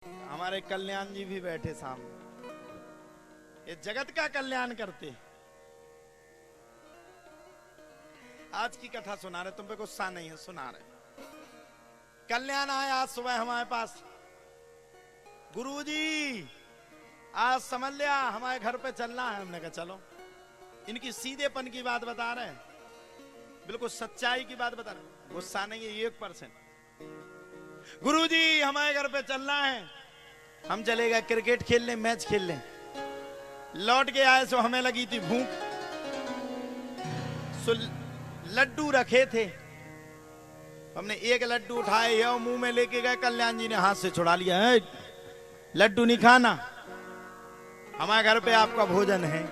हमारे कल्याण जी भी बैठे सामने, ये जगत का कल्याण करते। आज की कथा सुना रहे, तुम पे गुस्सा नहीं है, सुना रहे। कल्याण आया आज सुबह हमारे पास, गुरुजी आज समझ लिया हमारे घर पे चलना है। हमने कहा चलो। इनकी सीधेपन की बात बता रहे हैं, बिल्कुल सच्चाई की बात बता रहे हैं, गुस्सा नहीं है 1%। गुरुजी हमारे घर पे चलना है। हम चले गए क्रिकेट खेलने, मैच खेलने। लौट के आए सो हमें लगी थी भूख, सो लड्डू रखे थे, हमने एक लड्डू उठाए और मुंह में लेके गए। कल्याण जी ने हाथ से छुड़ा लिया, है लड्डू नहीं खाना, हमारे घर पे आपका भोजन है।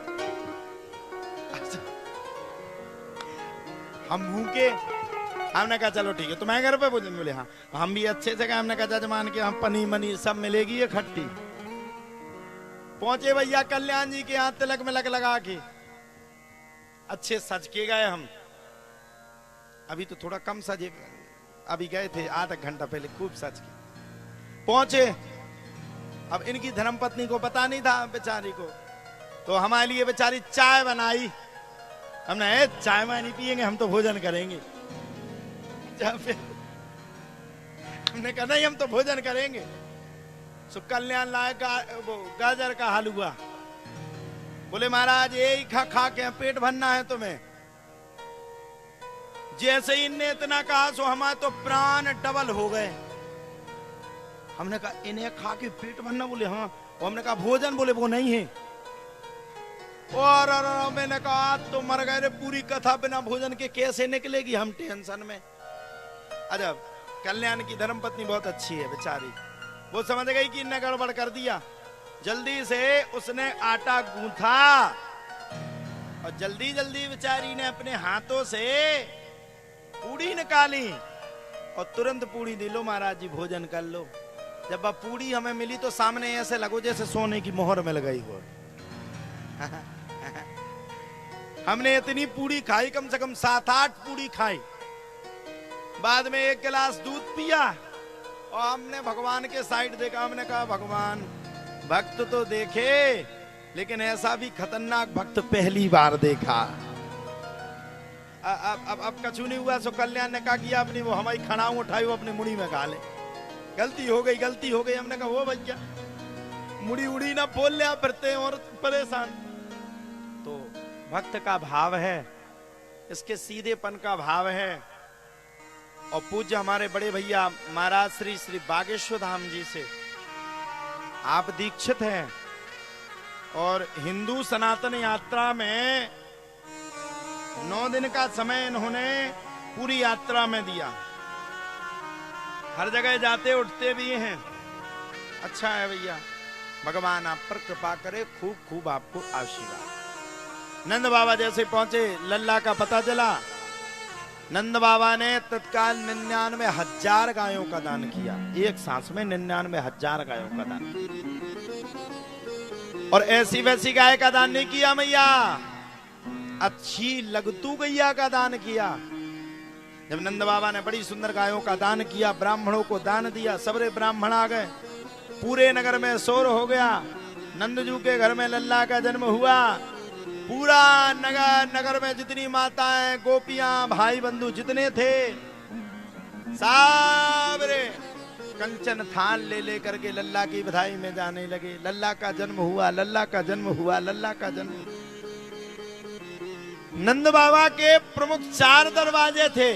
हम भूखे, हमने कहा चलो ठीक है तुम्हारे घर पे भोजन। बोले हाँ। हम भी अच्छे से गए, हमने कहा जजमान के हम पनीर मनीर सब मिलेगी ये खट्टी। पहुंचे भैया कल्याण जी के यहाँ, तिलक मिलक लगा के अच्छे सज के गए हम। अभी तो थोड़ा कम सजे, अभी गए थे आधा घंटा पहले, खूब सज के पहुंचे। अब इनकी धर्मपत्नी को पता नहीं था बेचारी को, तो हमारे लिए बेचारी चाय बनाई। हमने चाय में नहीं पिएंगे, हम तो भोजन करेंगे। हमने कहा नहीं हम तो भोजन करेंगे। सो कल्याण लाए वो गाजर का हलवा। बोले महाराज यही खा खा के पेट भरना है तुम्हें। जैसे ही इनने इतना कहा सो हमारे तो प्राण डबल हो गए। हमने कहा इन्हें खा के पेट भरना? बोले हाँ। और हमने कहा भोजन? बोले वो नहीं है। और मैंने कहा तो मर गए रे, पूरी कथा बिना भोजन के कैसे निकलेगी? हम टेंशन में। अजब, कल्याण की धर्मपत्नी बहुत अच्छी है बेचारी, वो समझ गई कि इनने गड़बड़ कर दिया। जल्दी से उसने आटा गूंथा और जल्दी जल्दी बेचारी ने अपने हाथों से पूड़ी निकाली और तुरंत पूड़ी दी, लो महाराज जी भोजन कर लो। जब अब पूड़ी हमें मिली तो सामने ऐसे लगो जैसे सोने की मोहर मिल गई हो। हमने इतनी पूड़ी खाई, कम से कम 7-8 पूड़ी खाई। बाद में 1 गिलास दूध पिया और हमने भगवान के साइड देखा। हमने कहा भगवान भक्त तो देखे, लेकिन ऐसा भी खतरनाक भक्त पहली बार देखा। अब कछु नहीं हुआ। सो कल्याण ने कहा कि अपनी वो हमारी खड़ाऊ उठाई, वो अपनी मुड़ी में खा ले। गलती हो गई, गलती हो गई। हमने कहा वो भैया मुड़ी उड़ी ना बोल ले, आप फिरते और परेशान। तो भक्त का भाव है, इसके सीधेपन का भाव है। और पूज्य हमारे बड़े भैया महाराज श्री श्री बागेश्वर धाम जी से आप दीक्षित हैं और हिंदू सनातन यात्रा में 9 दिन का समय इन्होंने पूरी यात्रा में दिया। हर जगह जाते उठते भी हैं। अच्छा है भैया, भगवान आप पर कृपा करे, खूब खूब आपको आशीर्वाद। नंद बाबा जैसे पहुंचे, लल्ला का पता चला। नंद बाबा ने तत्काल 99,000 गायों का दान किया। एक सांस में 99,000 गायों का दान किया। और ऐसी वैसी गाय का दान नहीं किया मैया, अच्छी लगतू गैया का दान किया। जब नंद बाबा ने बड़ी सुंदर गायों का दान किया, ब्राह्मणों को दान दिया, सबरे ब्राह्मण आ गए, पूरे नगर में शोर हो गया। नंदजू के घर में लल्ला का जन्म हुआ। पूरा नगर में जितनी माताएं, गोपियां, भाई बंधु जितने थे, साबरे कंचन थाल ले लेकर के लल्ला की बधाई में जाने लगे। लल्ला का जन्म हुआ, लल्ला का जन्म हुआ, लल्ला का जन्म। नंद बाबा के प्रमुख 4 दरवाजे थे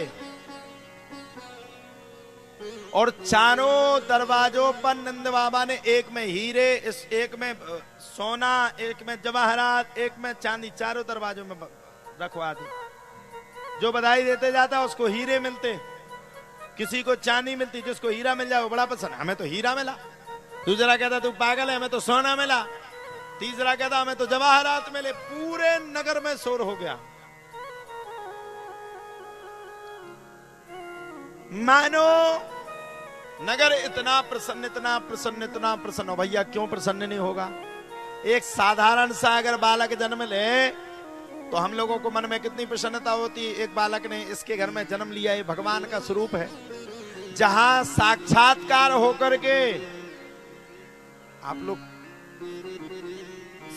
और चारों दरवाजों पर नंद बाबा ने एक में हीरे, एक में सोना, एक में जवाहरात, एक में चांदी, चारों दरवाजों में रखवा दी। जो बधाई देते जाता उसको हीरे मिलते, किसी को चांदी मिलती, जिसको हीरा मिल जाए वो बड़ा पसंद। हमें तो हीरा मिला। दूसरा कहता तू पागल है, हमें तो सोना मिला। तीसरा कहता हमें तो जवाहरात मिले। पूरे नगर में शोर हो गया। मानो नगर इतना प्रसन्न, इतना प्रसन्न, इतना प्रसन्न हो। भैया क्यों प्रसन्न नहीं होगा? एक साधारण सा अगर बालक जन्म ले तो हम लोगों को मन में कितनी प्रसन्नता होती। एक बालक ने इसके घर में जन्म लिया, ये भगवान का स्वरूप है। जहां साक्षात्कार होकर के आप लोग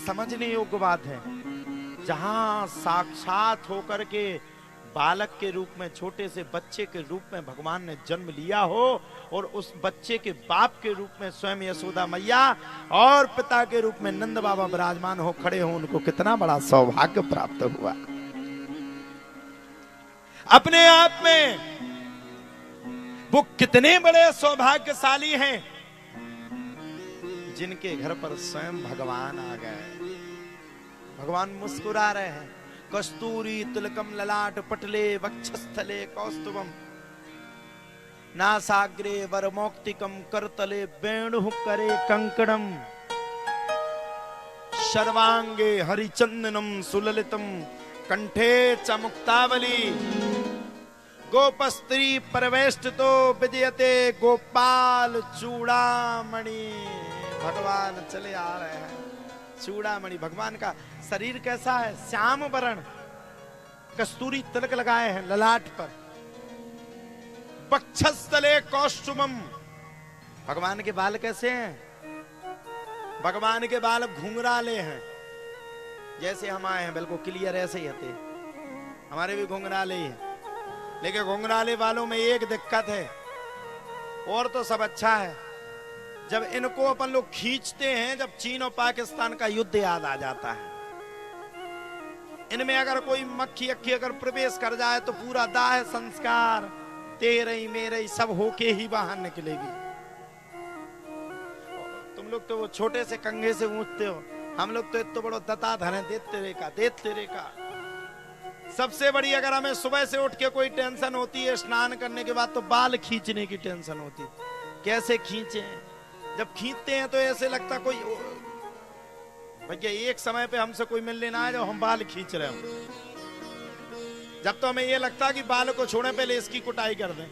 समझने योग्य बात है, जहां साक्षात होकर के बालक के रूप में, छोटे से बच्चे के रूप में भगवान ने जन्म लिया हो, और उस बच्चे के बाप के रूप में स्वयं यशोदा मैया और पिता के रूप में नंद बाबा विराजमान हो खड़े हो, उनको कितना बड़ा सौभाग्य प्राप्त हुआ। अपने आप में वो कितने बड़े सौभाग्यशाली हैं जिनके घर पर स्वयं भगवान आ गए। भगवान मुस्कुरा रहे हैं। कस्तूरी तिलकम ललाट पटले वक्षस्थले कौस्तुभम नासाग्रे वरमौक्तिकम करतले वेणुः करे कंकणम सर्वांगे हरिचंदनम सुललितम कंठे च मुक्तावली गोपस्त्री परवेष्टितो विजयते गोपाल चूड़ामणि। भगवान चले आ रहे हैं। चूड़ामणि, भगवान का शरीर कैसा है? श्याम वर्ण, कस्तूरी तिलक लगाए हैं ललाट पर। वक्षस्थले कौस्तुभम, भगवान के बाल कैसे हैं? भगवान के बाल घुंघराले हैं, जैसे हम आए हैं बिल्कुल क्लियर ऐसे ही होते। हमारे भी घुंघराले ही हैं, लेकिन घुंघराले बालों में एक दिक्कत है, और तो सब अच्छा है, जब इनको अपन लोग खींचते हैं, जब चीन और पाकिस्तान का युद्ध याद आ जाता है। इनमें अगर कोई मक्खी अक्खी अगर प्रवेश कर जाए तो पूरा दाह संस्कार तेरे ही मेरे ही सब होके ही बाहर निकलेगी। तुम लोग तो वो छोटे से कंघे से ऊंचते हो, हम लोग तो इतना बड़ो दता धरे देते रेखा। सबसे बड़ी अगर हमें सुबह से उठ के कोई टेंशन होती है स्नान करने के बाद, तो बाल खींचने की टेंशन होती। कैसे खींचे? जब खींचते हैं तो ऐसे लगता कोई भैया एक समय पे हमसे कोई मिलने ना आए जो हम बाल खींच रहे हो। जब तो हमें ये लगता कि बाल को छोड़ने पहले इसकी कुटाई कर दें।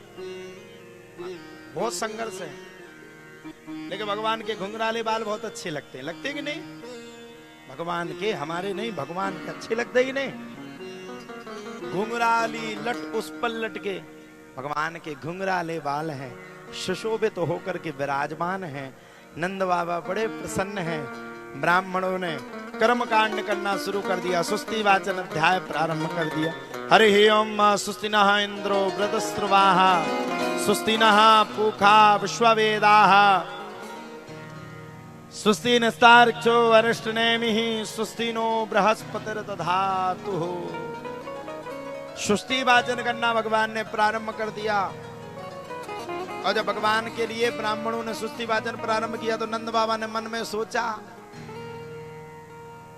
बहुत संघर्ष है, लेकिन भगवान के घुंघराले बाल बहुत अच्छे लगते हैं। लगते कि नहीं? भगवान के, हमारे नहीं, भगवान के अच्छे लगते कि नहीं? घुंघराली लट उस पर लटके भगवान के घुंघराले बाल हैं, सुशोभित तो होकर के विराजमान हैं। नंद बाबा बड़े प्रसन्न हैं। ब्राह्मणों ने कर्म कांड करना शुरू कर दिया। सुस्ति वाचन अध्याय प्रारंभ कर दिया। हरि ओम सुस्ति नः इंद्रो वृतस्रवाः सुस्ति नः पूषा विश्ववेदाः सुस्ति नस्तार्क्ष्यो अरिष्टनेमिः सुस्ति नो बृहस्पतिर्दधातु। सुस्ति वाचन करना भगवान ने प्रारंभ कर दिया। और जब भगवान के लिए ब्राह्मणों ने सुस्ति वाचन प्रारंभ किया तो नंद बाबा ने मन में सोचा,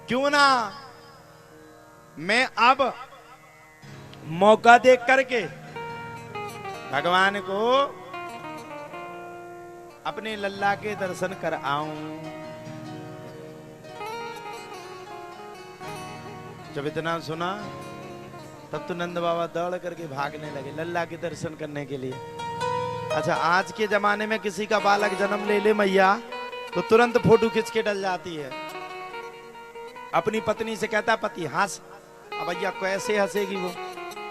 क्यों ना मैं अब मौका देख करके भगवान को अपने लल्ला के दर्शन कर आऊं। जब इतना सुना तब तो नंद बाबा दौड़ करके भागने लगे लल्ला के दर्शन करने के लिए। अच्छा, आज के जमाने में किसी का बालक जन्म ले मैया तो तुरंत फोटो खींच के डल जाती है। अपनी पत्नी से कहता पति हंस, अब भैया कैसे हंसेगी वो?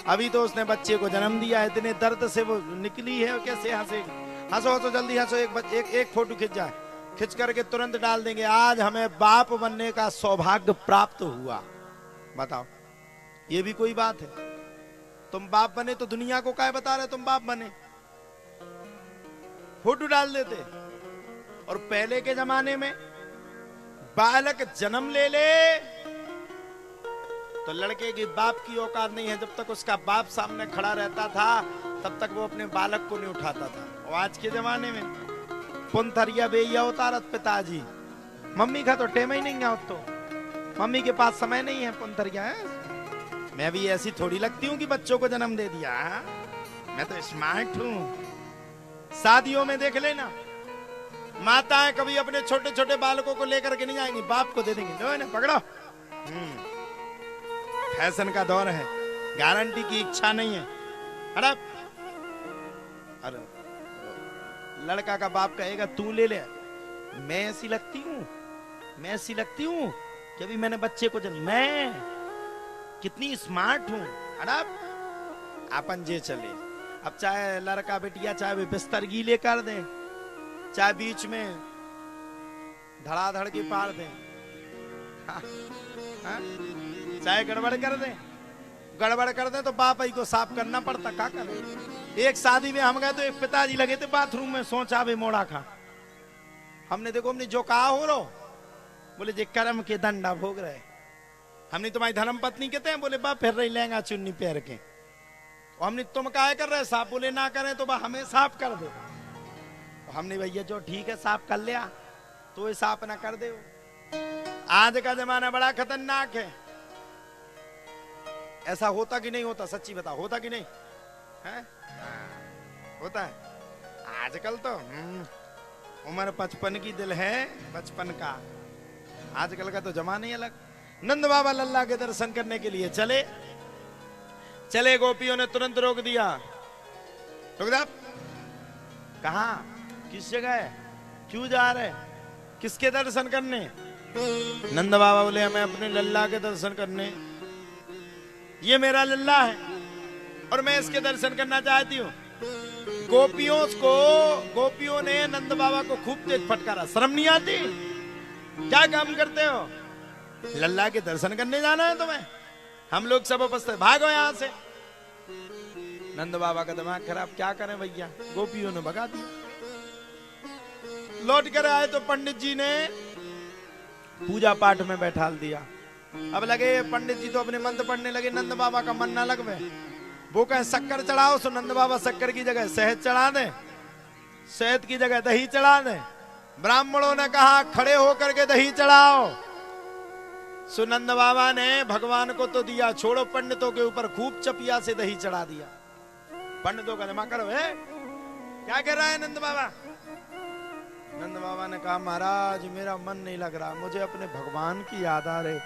अभी तो उसने बच्चे को जन्म दिया है, इतने दर्द से वो निकली है, कैसे हंसेगी? हंसो तो जल्दी हंसो, एक फोटो खिंच जाए, खिंच करके तुरंत डाल देंगे। आज हमें बाप बनने का सौभाग्य प्राप्त हुआ। बताओ, ये भी कोई बात है? तुम बाप बने तो दुनिया को क्या बता रहे तुम बाप बने? फोटो डाल देते। और पहले के जमाने में बालक जन्म ले तो लड़के की बाप की औकात नहीं है। जब तक उसका बाप सामने खड़ा रहता था तब तक वो अपने बालक को नहीं उठाता था। और आज के जमाने में पुंथरिया बेया उतारत पिताजी, मम्मी का तो टेम ही नहीं है, तो मम्मी के पास समय नहीं है। पुंथरिया है, मैं भी ऐसी थोड़ी लगती हूँ कि बच्चों को जन्म दे दिया। मैं तो स्मार्ट हूँ। शादियों में देख लेना, माताएं कभी अपने छोटे छोटे बालकों को लेकर के नहीं जाएंगी, बाप को दे देंगे, लो इन्हें पकड़ो। फैशन का दौर है, गारंटी की इच्छा नहीं है। अरे लड़का का बाप कहेगा तू ले ले, मैं ऐसी लगती हूँ, मैं ऐसी लगती हूँ कि अभी मैंने बच्चे को जन्म, मैं कितनी स्मार्ट हूँ। अरे अपन जे चले, अब चाहे लड़का बेटिया चाहे वे बिस्तर गीले कर दे, चाहे बीच में धड़ाधड़ की पार दें। हाँ, हाँ? चाहे गड़बड़ कर दें, गड़बड़ कर दें तो बाप ही को साफ करना पड़ता, क्या करें। एक शादी में हम गए तो एक पिताजी लगे थे बाथरूम में, सोचा वे मोड़ा खा। हमने देखो हमने जो कहा हो रो, बोले जे कर्म के दंडा भोग रहे। हमने तुम्हारी धर्म पत्नी कहते हैं, बोले बा फिर रही लहंगा चुन्नी पहन के। और हमने तुम काहे कर रहे साफ, बोले ना करें तो बा हमें साफ कर दो। तो हमने भैया जो ठीक है साफ कर लिया, तो ये साफ ना कर दे। आज का जमाना बड़ा खतरनाक है। ऐसा होता कि नहीं होता, सच्ची बताओ, होता कि नहीं है? होता है। आजकल तो उम्र 55 की दिल है 55 का। आजकल का तो जमाना ही अलग। नंद बाबा लल्ला के दर्शन करने के लिए चले, गोपियों ने तुरंत रोक दिया। रुक जा, कहा, किस जगह है, क्यों जा रहे, किसके दर्शन करने? नंद बाबा बोले हमें अपने लल्ला के दर्शन करने। ये मेरा लल्ला है और मैं इसके दर्शन करना चाहती हूँ। गोपियों ने नंद बाबा को खूब तेज फटकारा। शर्म नहीं आती? क्या काम करते हो? लल्ला के दर्शन करने जाना है तुम्हें? हम लोग सब उपस्थित, भागो यहां से। नंद बाबा का दिमाग खराब, क्या करें भैया। गोपियों ने भगा दिया। लौट कर आए तो पंडित जी ने पूजा पाठ में बैठा दिया। अब लगे पंडित जी तो अपने मंत्र पढ़ने लगे, नंद बाबा का मन ना लगवे। वो कहे शक्कर चढ़ाओ, सो नंद बाबा शक्कर की जगह शहद चढ़ा दे, शहद की जगह दही चढ़ा दे। ब्राह्मणों ने कहा खड़े होकर के दही चढ़ाओ। सो नंद बाबा ने भगवान को तो दिया, छोड़ो पंडितों के ऊपर खूब चपिया से दही चढ़ा दिया। पंडितों का दिमाग करो है, क्या कह रहा है नंद बाबा? नंद बाबा ने कहा महाराज मेरा मन नहीं लग रहा, मुझे अपने भगवान की याद आ रही।